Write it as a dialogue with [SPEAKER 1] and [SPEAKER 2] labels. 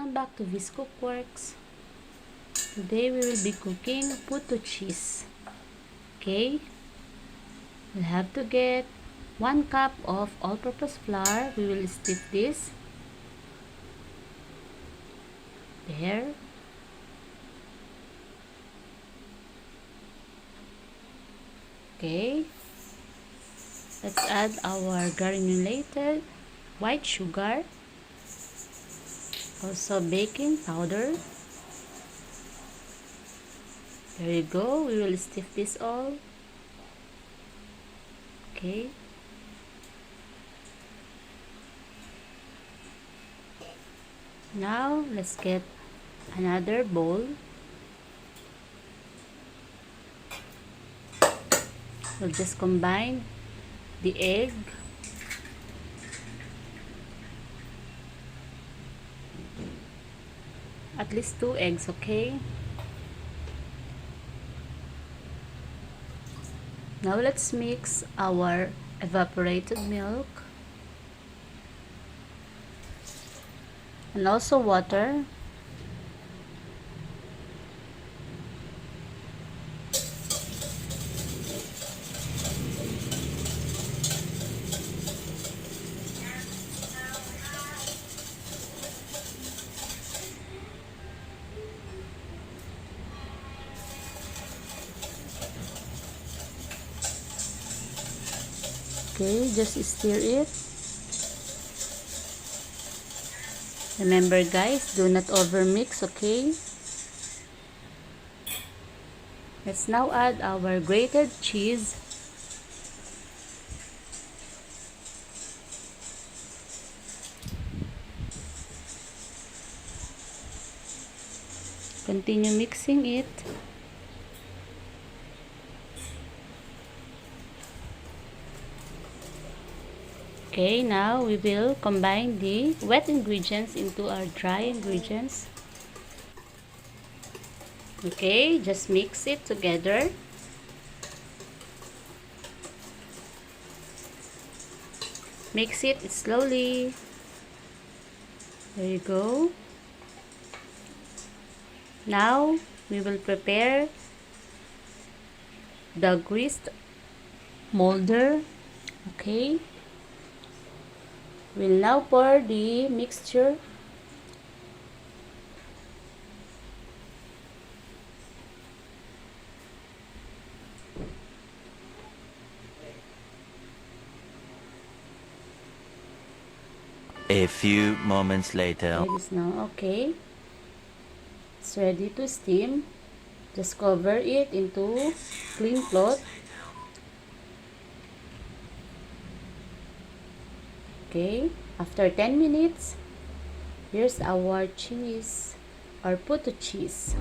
[SPEAKER 1] welcome back to this Cookworks. Today we will be cooking Puto cheese. Okay, we'll have to get 1 cup of all-purpose flour. We will stiff this. There. Okay, let's add our granulated white sugar. Also baking powder. There you go. We will stiff this all. Okay. Now let's get another bowl. We'll just combine the egg, at least 2 eggs, okay? Now let's mix our evaporated milk and also water. Okay, just stir it. Remember guys, do not overmix, okay? Let's now add our grated cheese. Continue mixing it. Okay, now we will combine the wet ingredients into our dry ingredients. Okay, just mix it together. Mix it slowly. There you go. Now we will prepare the greased molder. Okay. We'll now pour the mixture.
[SPEAKER 2] A few moments later.
[SPEAKER 1] It is now okay. It's ready to steam. Just cover it into clean cloth. Okay, after 10 minutes, here's our cheese, our Puto cheese.